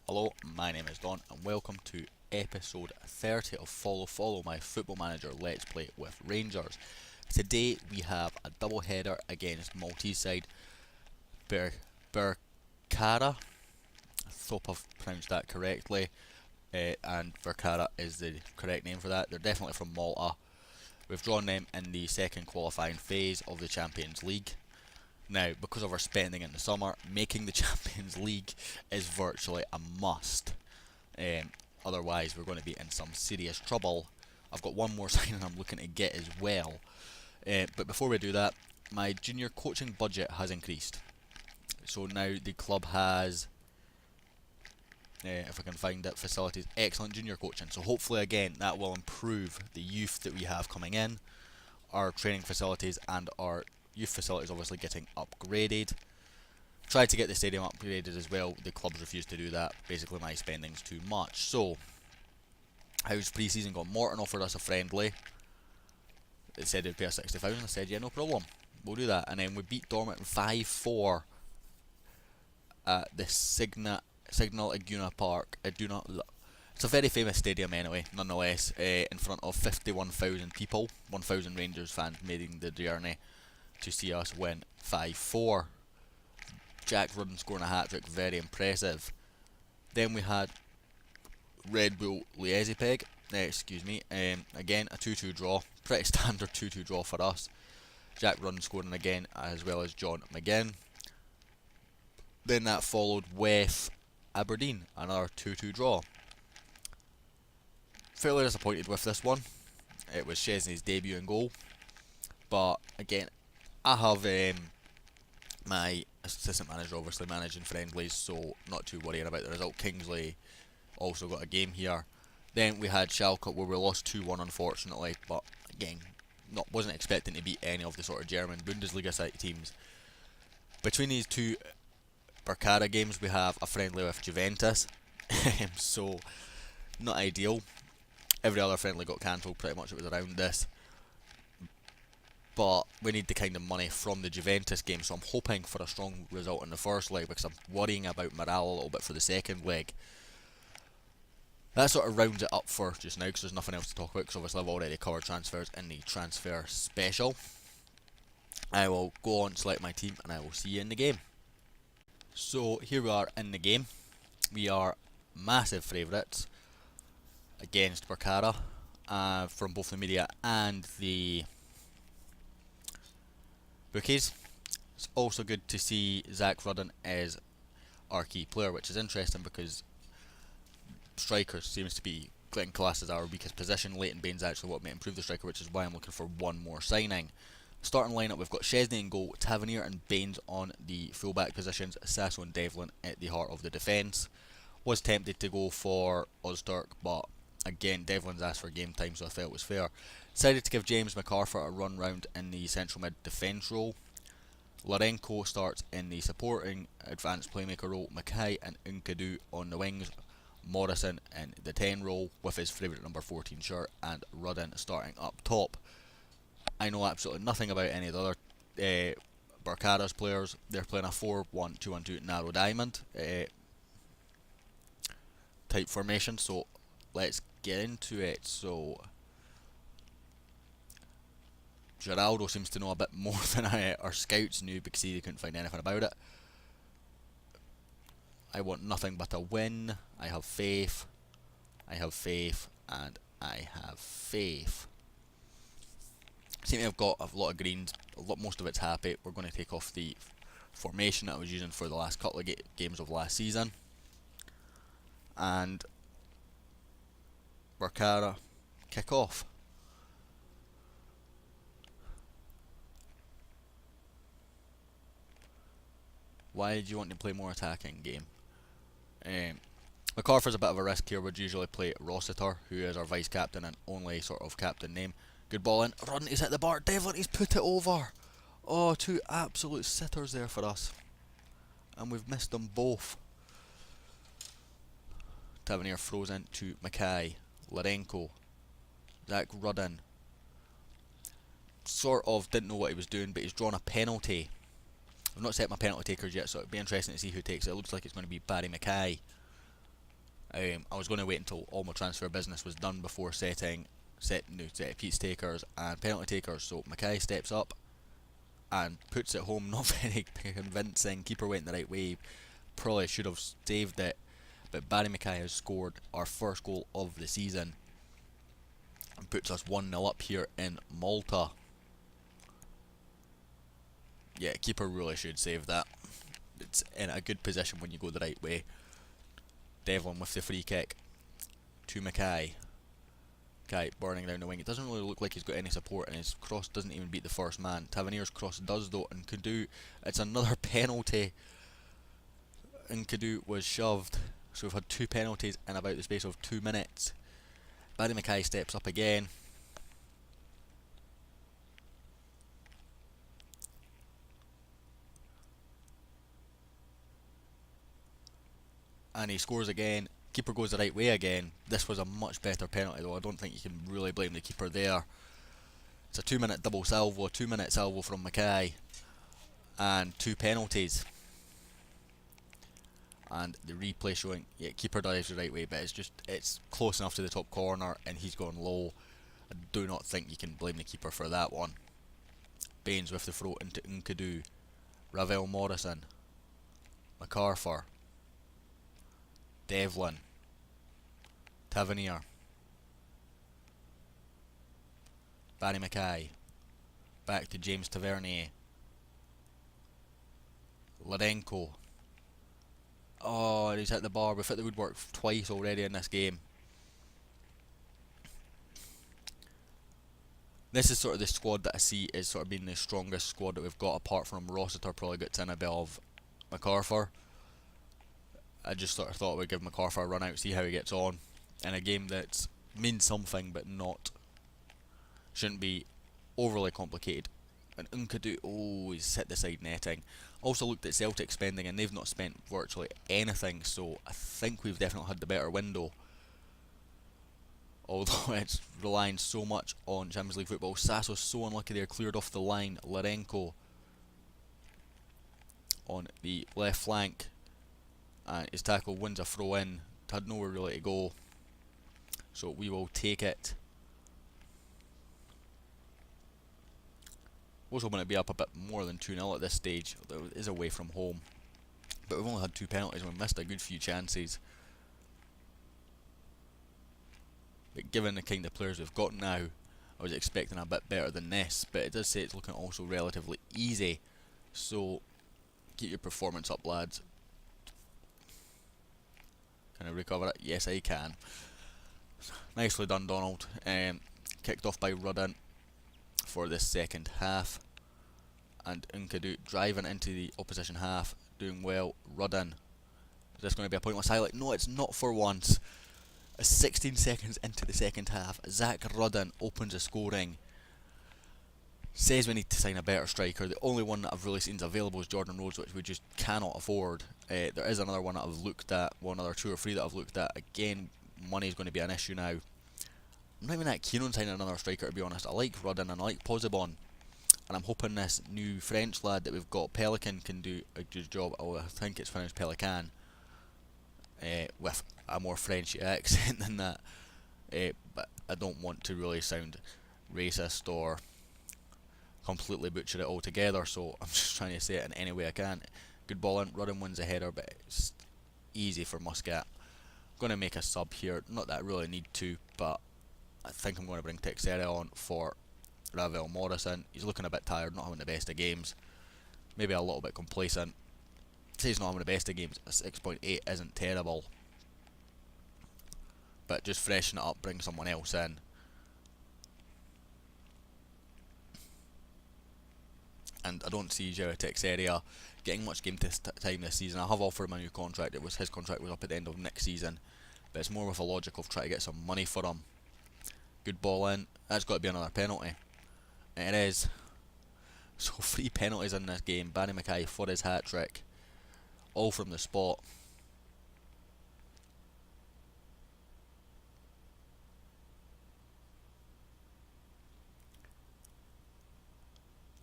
Hello, my name is Don and welcome to episode 30 of Follow My Football Manager Let's Play with Rangers. Today we have a double header against Maltese side Birkirkara. I hope I've pronounced that correctly, and Birkirkara is the correct name for that. They're definitely from Malta. We've drawn them in the second qualifying phase of the Champions League. Now, because of our spending in the summer, making the Champions League is virtually a must. Otherwise, we're going to be in some serious trouble. I've got one more signing I'm looking to get as well. But before we do that, my junior coaching budget has increased. So now the club has, if I can find it, facilities, excellent junior coaching. So hopefully again that will improve the youth that we have coming in, our training facilities and our youth facilities obviously getting upgraded. Tried to get the stadium upgraded as well, the clubs refused to do that. Basically my spending's too much. So, how's pre-season gone? Morton offered us a friendly. They said they'd pay us 60,000. I said yeah, no problem, we'll do that. And then we beat Dortmund 5-4 at the Signal Iduna Park. It's a very famous stadium anyway, nonetheless, in front of 51,000 people. 1,000 Rangers fans making the journey to see us win 5-4. Jack Rudden scoring a hat-trick, very impressive. Then we had Red Bull Liezipeg, again a 2-2 draw, pretty standard 2-2 draw for us. Jack Rudden scoring again, as well as John McGinn. Then that followed with Aberdeen, another 2-2 draw. Fairly disappointed with this one. It was Chesney's debut in goal, but again, I have my assistant manager obviously managing friendlies, so not too worrying about the result. Kingsley also got a game here. Then we had Schalke where we lost 2-1 unfortunately, but again, wasn't expecting to beat any of the sort of German Bundesliga side teams. Between these two Birkirkara games we have a friendly with Juventus, so not ideal. Every other friendly got cancelled, pretty much it was around this. But we need the kind of money from the Juventus game, so I'm hoping for a strong result in the first leg because I'm worrying about morale a little bit for the second leg. That sort of rounds it up for just now because there's nothing else to talk about, because obviously I've already covered transfers in the transfer special. I will go on, select my team, and I will see you in the game. So here we are in the game. We are massive favourites against Birkirkara from both the media and the bookies. It's also good to see Zach Rudden as our key player, which is interesting because striker seems to be getting class as our weakest position. Leighton Baines actually what may improve the striker, which is why I'm looking for one more signing. Starting lineup, we've got Chesney in goal, Tavernier and Baines on the fullback positions, Sasso and Devlin at the heart of the defence. Was tempted to go for Ozturk, but again Devlin's asked for game time, so I felt it was fair. Decided to give James McArthur a run round in the central mid defence role. Larenko starts in the supporting advanced playmaker role, Mackay and Nkadu on the wings, Morrison in the 10 role with his favourite number 14 shirt, and Rudden starting up top. I know absolutely nothing about any of the other Birkirkara's players. They're playing a 4-1-2-1-2 narrow diamond type formation, so let's get into it. So Geraldo seems to know a bit more than our scouts knew because he couldn't find anything about it. I want nothing but a win. I have faith, and I have faith. Seem to have got a lot of greens, most of it's happy. We're going to take off the formation that I was using for the last couple of games of last season. And Birkirkara kick off. Why did you want to play more attacking game? MacArthur's a bit of a risk here. Would usually play Rossiter, who is our vice captain and only sort of captain name. Good ball in. Run, he's hit the bar. Devlin, he's put it over. Oh, two absolute sitters there for us. And we've missed them both. Tavernier throws into Mackay. Larenko. Zach Rudden. Sort of didn't know what he was doing, but he's drawn a penalty. I've not set my penalty takers yet, so it'll be interesting to see who takes it. It looks like it's going to be Barry Mackay. I was going to wait until all my transfer business was done before setting new set piece takers and penalty takers. So Mackay steps up and puts it home. Not very convincing. Keeper went the right way. Probably should have saved it. But Barry Mackay has scored our first goal of the season and puts us 1-0 up here in Malta. Yeah, keeper really should save that. It's in a good position when you go the right way. Devlin with the free kick to Mackay. Mackay burning down the wing. It doesn't really look like he's got any support, and his cross doesn't even beat the first man. Tavernier's cross does though, and Kudu, it's another penalty. And Kudu was shoved. So we've had 2 penalties in about the space of 2 minutes. Barry Mackay steps up again. And he scores again. Keeper goes the right way again. This was a much better penalty though. I don't think you can really blame the keeper there. It's a 2-minute double salvo, a 2-minute salvo from Mackay, and 2 penalties. And the replay showing, yeah, keeper dives the right way, but it's close enough to the top corner and he's gone low. I do not think you can blame the keeper for that one. Baines with the throw into Nkudu. Ravel Morrison. MacArthur. Devlin. Tavernier. Barry Mackay. Back to James Tavernier. Ladenko. Oh, he's hit the bar. We've hit the woodwork twice already in this game. This is sort of the squad that I see as sort of being the strongest squad that we've got, apart from Rossiter probably gets in above MacArthur. I just sort of thought we'd give MacArthur a run out, see how he gets on in a game that means something but shouldn't be overly complicated. And Nkudu, oh, he's hit the side netting. Also looked at Celtic spending, and they've not spent virtually anything, so I think we've definitely had the better window. Although it's relying so much on Champions League football. Sasso's so unlucky there, cleared off the line. Larenko on the left flank, and his tackle wins a throw in. Had nowhere really to go, so we will take it. Was hoping to be up a bit more than 2-0 at this stage, although it is away from home. But we've only had 2 penalties and we've missed a good few chances. But given the kind of players we've got now, I was expecting a bit better than this. But it does say it's looking also relatively easy. So keep your performance up, lads. Can I recover it? Yes, I can. Nicely done, Donald. Kicked off by Rudden for this second half, and Nkudu driving into the opposition half, doing well. Rudden, is this going to be a pointless highlight? No, it's not for once. 16 seconds into the second half, Zach Rudden opens the scoring. Says we need to sign a better striker. The only one that I've really seen is available is Jordan Rhodes, which we just cannot afford. There is another one that I've looked at, one other 2 or 3 that I've looked at. Again, money is going to be an issue now. I'm not even that keen on signing another striker, to be honest. I like Rudden and I like Posibon, and I'm hoping this new French lad that we've got, Pelican, can do a good job. I think it's pronounced Pelican, with a more Frenchy accent than that. But I don't want to really sound racist or completely butcher it altogether, so I'm just trying to say it in any way I can. Good ball in, Rudden wins the header, but it's easy for Muscat. I'm going to make a sub here, not that I really need to, but I think I'm going to bring Texera on for Ravel Morrison. He's looking a bit tired, not having the best of games. Maybe a little bit complacent. Say he's not having the best of games. A 6.8 isn't terrible. But just freshen it up, bring someone else in. And I don't see Joao Texeria getting much game time this season. I have offered him a new contract. His contract was up at the end of next season. But it's more with a logic of trying to get some money for him. Good ball in. That's got to be another penalty. It is. So 3 penalties in this game. Barry Mackay for his hat-trick. All from the spot.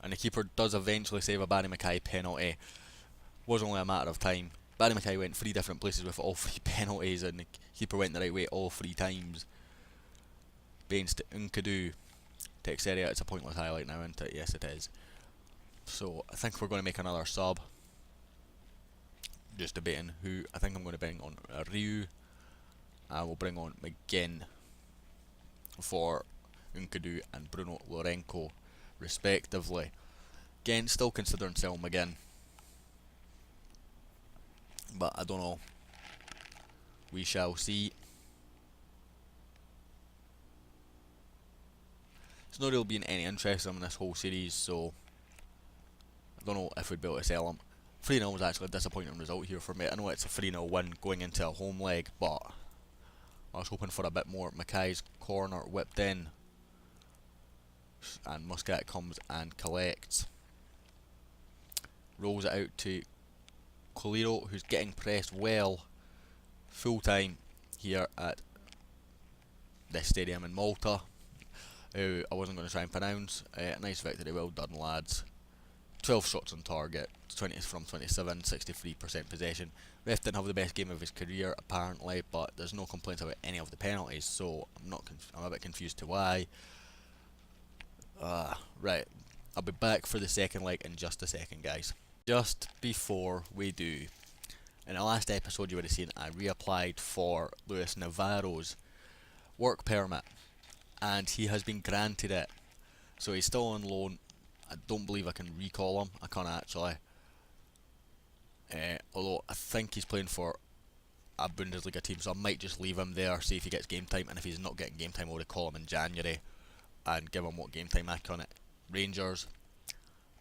And the keeper does eventually save a Barry Mackay penalty. Was only a matter of time. Barry Mackay went 3 different places with all 3 penalties, and the keeper went the right way all 3 times. Baines to Nkadu. Texeria, it's a pointless highlight now, isn't it? Yes, it is. So I think we're going to make another sub. Just debating who. I think I'm going to bring on Ryu. I will bring on McGinn for Nkadu and Bruno Lorenko, respectively. Again, still considering selling McGinn, but I don't know. We shall see. There's not really been any interest in him in this whole series, so I don't know if we'd be able to sell him. 3-0 was actually a disappointing result here for me. I know it's a 3-0 win going into a home leg, but I was hoping for a bit more. Mackay's corner whipped in, and Muscat comes and collects. Rolls it out to Coliro, who's getting pressed well full time here at this stadium in Malta. I wasn't going to try and pronounce. Nice victory, well done lads. 12 shots on target, 20 from 27, 63% possession. Ref didn't have the best game of his career apparently, but there's no complaints about any of the penalties, so I'm a bit confused to why. Right, I'll be back for the second leg in just a second, guys. Just before we do, in the last episode you would have seen I reapplied for Luis Navarro's work permit, and he has been granted it. So he's still on loan. I don't believe I can recall him. I can't actually. Although I think he's playing for a Bundesliga team, so I might just leave him there, see if he gets game time, and if he's not getting game time I'll recall him in January and give him what game time I can at Rangers.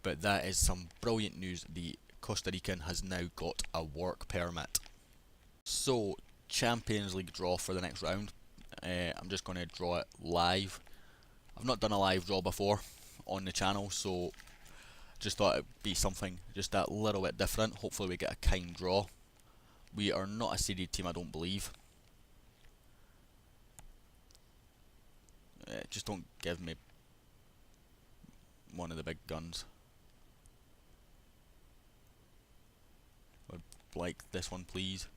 But that is some brilliant news. The Costa Rican has now got a work permit. So, Champions League draw for the next round. I'm just going to draw it live. I've not done a live draw before on the channel, so just thought it'd be something just a little bit different. Hopefully we get a kind draw. We are not a seeded team, I don't believe. Just don't give me one of the big guns. I'd like this one, please.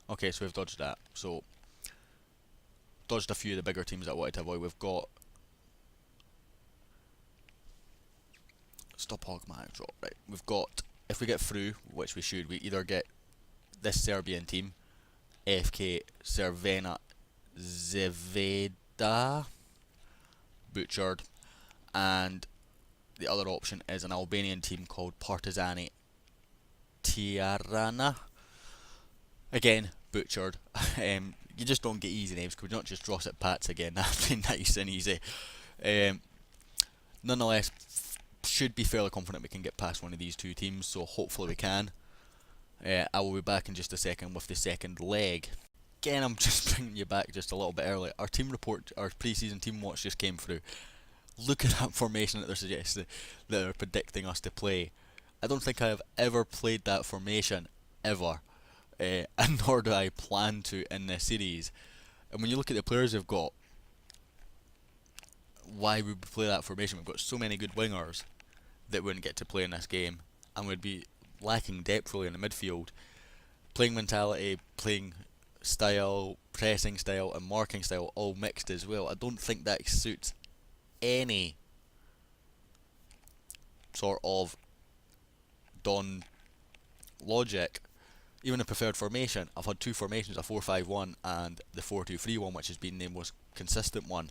Okay, so we've dodged that. So, dodged a few of the bigger teams that I wanted to avoid. We've got stop automatic drop. Right, we've got, if we get through, which we should, we either get this Serbian team, FK Cervena Zvezda, butchered, and the other option is an Albanian team called Partizani Tirana. Again, butchered. You just don't get easy names. Could we not just Dross at Pats again? That'd be nice and easy. Nonetheless, should be fairly confident we can get past one of these two teams, so hopefully we can. I will be back in just a second with the second leg. Again, I'm just bringing you back just a little bit early. Our team report, our pre-season team watch just came through. Look at that formation that they're suggesting, that they're predicting us to play. I don't think I have ever played that formation, ever. And nor do I plan to in this series. And when you look at the players we've got, why would we play that formation? We've got so many good wingers that wouldn't get to play in this game, and we'd be lacking depth really in the midfield. Playing mentality, playing style, pressing style and marking style all mixed as well. I don't think that suits any sort of Don logic. Even the preferred formation, I've had two formations, a 4-5-1 and the 4-2-3-1, which has been the most consistent one.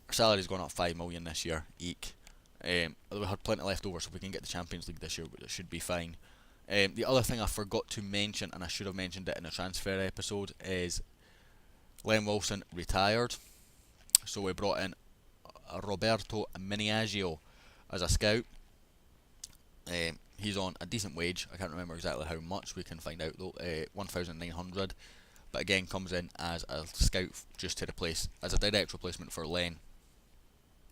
Our salary's gone up 5 million this year, eek. We had plenty left over, so if we can get the Champions League this year, it should be fine. The other thing I forgot to mention, and I should have mentioned it in the transfer episode, is Len Wilson retired. So we brought in Roberto Miniaggio as a scout. He's on a decent wage. I can't remember exactly how much. We can find out though. 1,900. But again, comes in as a scout just to replace, as a direct replacement for Len.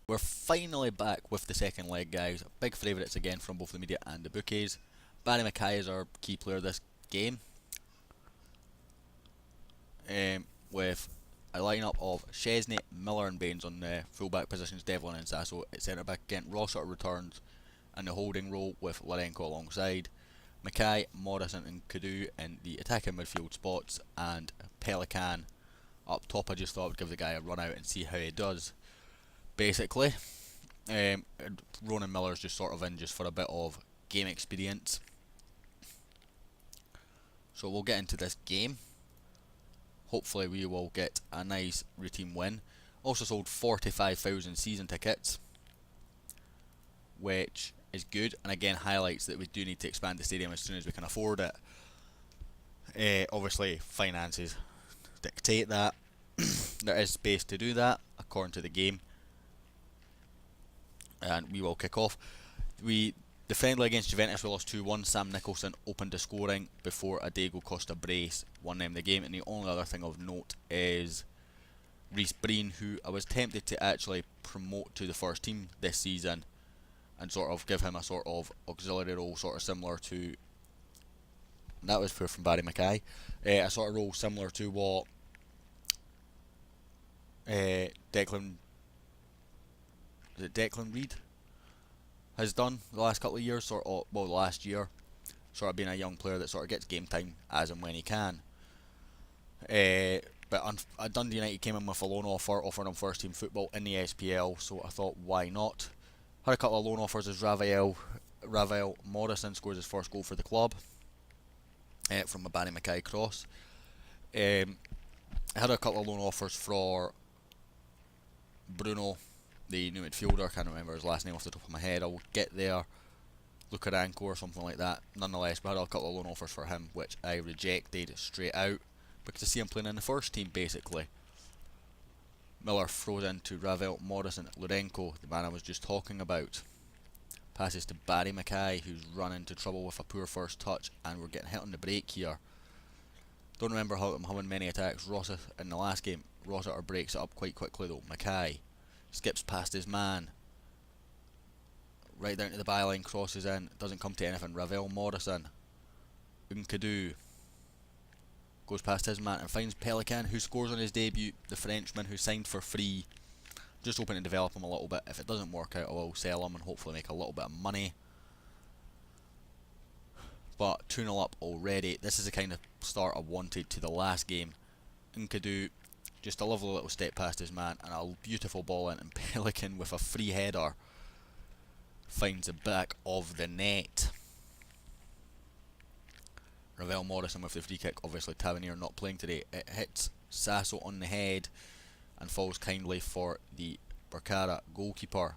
We're finally back with the second leg, guys. Big favourites again from both the media and the bookies. Barry Mackay is our key player this game. With a lineup of Chesney, Miller and Baines on the full-back positions, Devlin and Sasso at centre-back. Again, Rossiter returns in the holding role with Lorenko alongside. Mackay, Morrison and Kadu in the attacking midfield spots, and Pelican up top. I just thought I would give the guy a run out and see how he does. Basically, Ronan Miller's just sort of in just for a bit of game experience. So we'll get into this game. Hopefully we will get a nice routine win. Also sold 45,000 season tickets, which is good, and again highlights that we do need to expand the stadium as soon as we can afford it. Obviously finances dictate that. There is space to do that according to the game, and we will kick off. The friendly against Juventus we lost 2-1. Sam Nicholson opened the scoring before a Diego Costa brace won them the game, and the only other thing of note is Reece Breen, who I was tempted to actually promote to the first team this season and sort of give him a sort of auxiliary role, sort of similar to, that was from Barry Mackay, a sort of role similar to what Declan Reid has done the last couple of years, last year, sort of being a young player that sort of gets game time as and when he can. But Dundee United came in with a loan offer, offering him first team football in the SPL, so I thought, why not? Had a couple of loan offers as Rafael Morrison scores his first goal for the club from a Barry Mackay cross. I had a couple of loan offers for Bruno, the new midfielder. I can't remember his last name off the top of my head. I'll get there. Lukaranko or something like that. Nonetheless, we had a couple of loan offers for him, which I rejected straight out because I see him playing in the first team basically. Miller throws into Ravel Morrison. Lorenko, the man I was just talking about, passes to Barry Mackay, who's run into trouble with a poor first touch, and we're getting hit on the break here. Don't remember having many attacks. Rossiter in the last game. Rossiter breaks it up quite quickly though. Mackay skips past his man, right down to the byline, crosses in, doesn't come to anything. Ravel Morrison, Nkadu goes past his man and finds Pelican, who scores on his debut, the Frenchman who signed for free. Just hoping to develop him a little bit. If it doesn't work out, I will sell him and hopefully make a little bit of money. But 2-0 up already. This is the kind of start I wanted to the last game. Nkadu, just a lovely little step past his man and a beautiful ball in, and Pelican with a free header finds the back of the net. Ravel Morrison with the free kick. Obviously Tavernier not playing today. It hits Sasso on the head and falls kindly for the Birkirkara goalkeeper.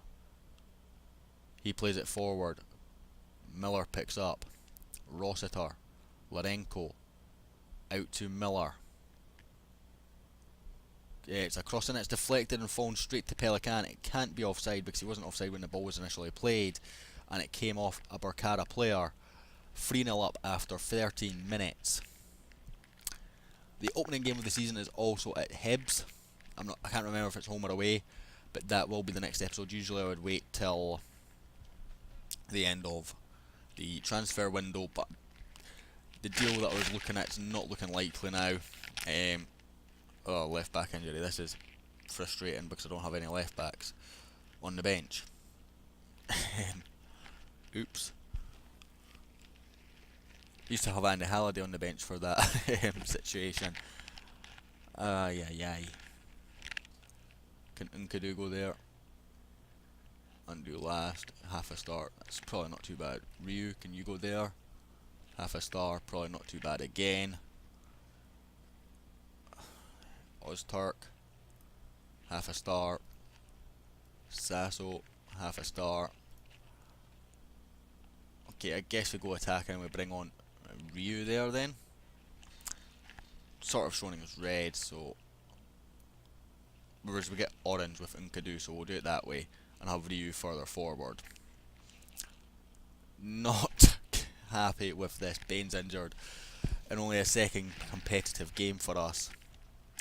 He plays it forward. Miller picks up. Rossiter, Lorenko, out to Miller. Yeah, it's a cross and it's deflected and fallen straight to Pelican. It can't be offside because he wasn't offside when the ball was initially played, and it came off a Birkirkara player. 3-0 up after 13 minutes. The opening game of the season is also at Hibs. I can't remember if it's home or away, but that will be the next episode. Usually I would wait till the end of the transfer window, but the deal that I was looking at is not looking likely now. Left back injury. This is frustrating because I don't have any left backs on the bench. Oops. Used to have Andy Halliday on the bench for that situation. Can Nkadu go there? Undo last. Half a star. That's probably not too bad. Ryu, can you go there? Half a star. Probably not too bad again. Ozturk. Half a star. Sasso. Half a star. Okay, I guess we go attacking and we bring on Ryu there then. Sort of showing as red, so whereas we get orange with Nkadu, so we'll do it that way and have Ryu further forward. Not happy with this. Bain's injured in only a second competitive game for us,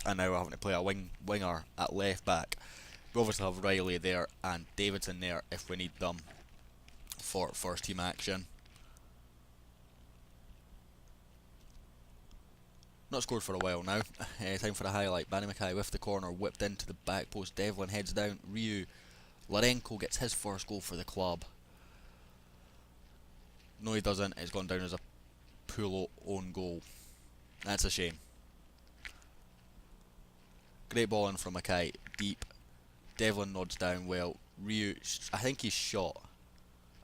and now we're having to play a winger at left back. We obviously have Riley there and Davidson there if we need them for first team action. Not scored for a while now. Time for a highlight. Barry Mackay with the corner, whipped into the back post. Devlin heads down. Ryu. Lorenko gets his first goal for the club. No, he doesn't. It's gone down as a Pulo own goal. That's a shame. Great ball in from Mackay, deep. Devlin nods down well. Ryu, I think he's shot.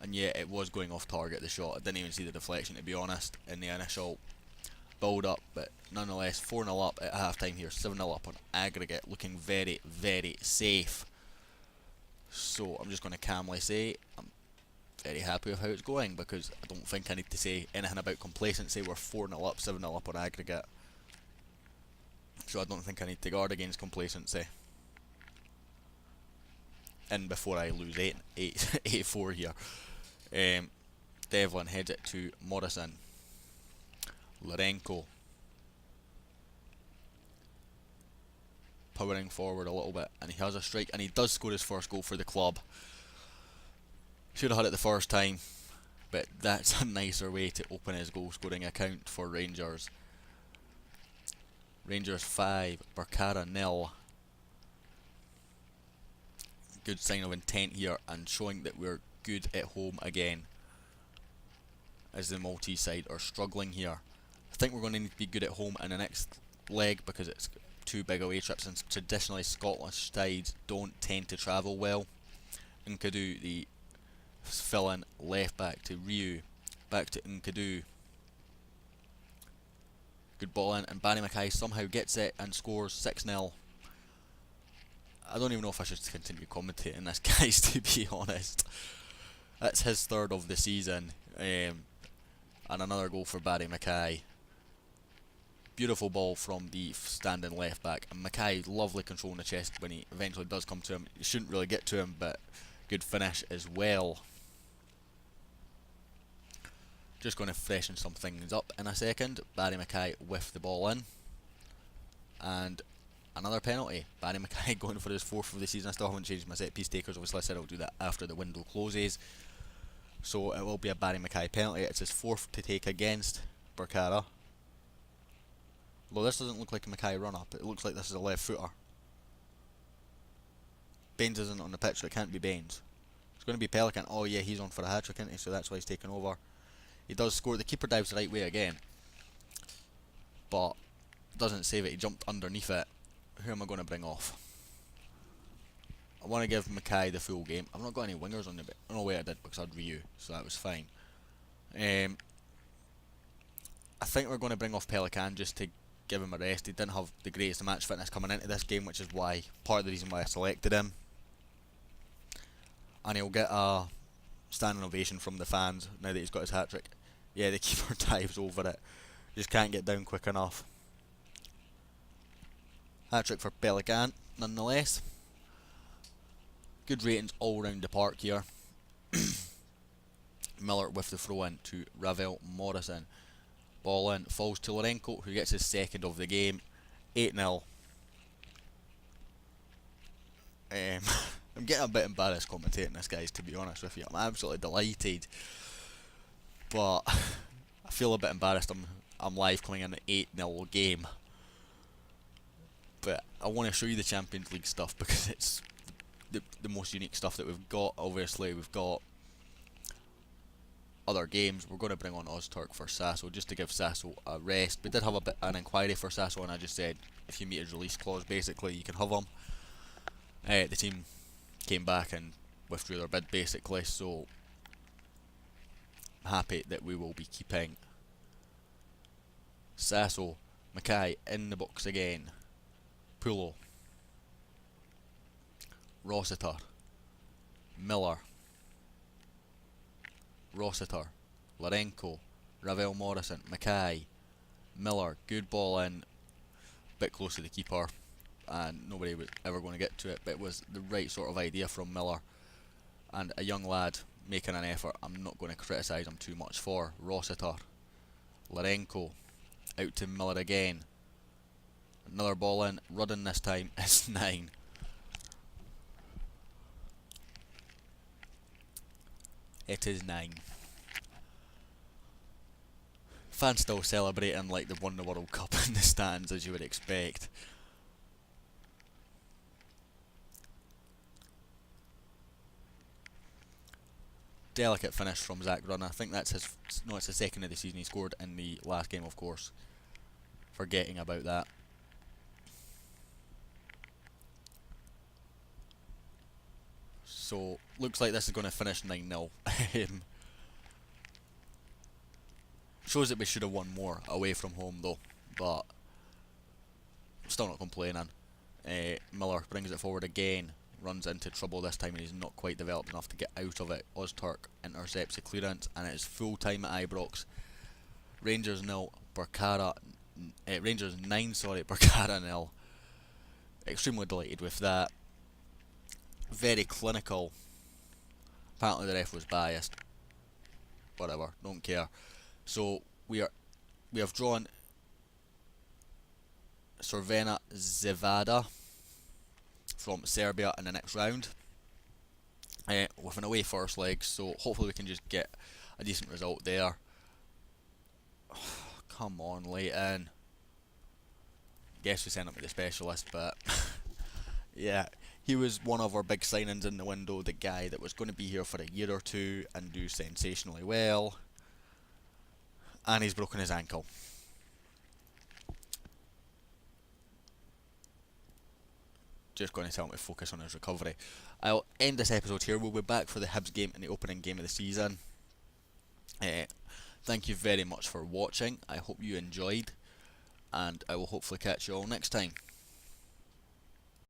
And yeah, it was going off target, the shot. I didn't even see the deflection, to be honest, in the initial build up. But nonetheless, 4-0 up at half time here. 7-0 up on aggregate. Looking very, very safe. So I'm just going to calmly say I'm very happy with how it's going, because I don't think I need to say anything about complacency. We're 4-0 up, 7-0 up on aggregate. So I don't think I need to guard against complacency. And before I lose 8-4 here. Devlin heads it to Morrison. Larenko powering forward a little bit, and he has a strike, and he does score his first goal for the club. Should have had it the first time, but that's a nicer way to open his goal scoring account for Rangers. Rangers 5, Birkirkara 0. Good sign of intent here, and showing that we're good at home again, as the Maltese side are struggling here. I think we're going to need to be good at home in the next leg, because it's two big away trips, and traditionally Scottish sides don't tend to travel well. Nkadu, the fill-in left back to Ryu, back to Nkadu. Good ball in, and Barry Mackay somehow gets it and scores 6-0. I don't even know if I should continue commentating this, guys, to be honest. That's his third of the season. And another goal for Barry Mackay. Beautiful ball from the standing left back. And Mackay, lovely control in the chest when he eventually does come to him. You shouldn't really get to him, but good finish as well. Just going to freshen some things up in a second. Barry Mackay with the ball in. And another penalty. Barry Mackay going for his fourth of the season. I still haven't changed my set piece takers. Obviously I said I'll do that after the window closes. So it will be a Barry Mackay penalty. It's his fourth to take against Birkirkara. Although this doesn't look like a Mackay run up. It looks like this is a left footer. Baines isn't on the pitch, so it can't be Baines. It's going to be Pelican. Oh yeah, he's on for a hat-trick, isn't he? So that's why he's taken over. He does score. The keeper dives the right way again, but doesn't save it. He jumped underneath it. Who am I going to bring off? I want to give Mackay the full game. I've not got any wingers on the bit. Oh no, wait, I did, because I had Ryu, so that was fine. I think we're going to bring off Pelican just to give him a rest. He didn't have the greatest match fitness coming into this game, which is why part of the reason why I selected him. And he'll get a standing ovation from the fans now that he's got his hat-trick. Yeah, the keeper dives over it. Just can't get down quick enough. Hat-trick for Pelican, nonetheless. Good ratings all round the park here. Miller with the throw in to Ravel Morrison. Ball in, falls to Larenko, who gets his second of the game. 8-0. I'm getting a bit embarrassed commentating this, guys, to be honest with you. I'm absolutely delighted, but I feel a bit embarrassed. I'm live coming in an 8-0 game. But I want to show you the Champions League stuff, because it's the most unique stuff that we've got. Obviously, we've got other games. We're going to bring on Ozturk for Sasso, just to give Sasso a rest. We did have an inquiry for Sasso, and I just said, if you meet his release clause, basically, you can have him. The team came back and withdrew their bid, basically, so I'm happy that we will be keeping Sasso. Mackay in the box again. Pulo. Rossiter. Miller. Rossiter. Larenko. Ravel Morrison. Mackay. Miller. Good ball in. Bit close to the keeper, and nobody was ever going to get to it, but it was the right sort of idea from Miller. And a young lad making an effort, I'm not going to criticise him too much for. Rossiter. Larenko. Out to Miller again. Another ball in. Rudden this time is 9. It is 9. Fans still celebrating like they've won the World Cup in the stands, as you would expect. delicate finish from Zach Runn. I think that's his. No, it's the second of the season. He scored in the last game, of course. Forgetting about that. So looks like this is going to finish 9-0. Shows that we should have won more away from home though, but still not complaining. Miller brings it forward again, runs into trouble this time and he's not quite developed enough to get out of it. Ozturk intercepts the clearance and it is full time at Ibrox. Rangers 0, Rangers 9, Birkirkara 0. Extremely delighted with that. Very clinical. Apparently the ref was biased. Whatever, don't care. So we have drawn Crvena Zvezda from Serbia in the next round with an away first leg, so hopefully we can just get a decent result there. Come on, Leighton. Guess we sent him to the specialist, but yeah, he was one of our big signings in the window, the guy that was going to be here for a year or two and do sensationally well, and he's broken his ankle. Just going to tell him to focus on his recovery. I'll end this episode here. We'll be back for the Hibs game in the opening game of the season. Thank you very much for watching. I hope you enjoyed, and I will hopefully catch you all next time.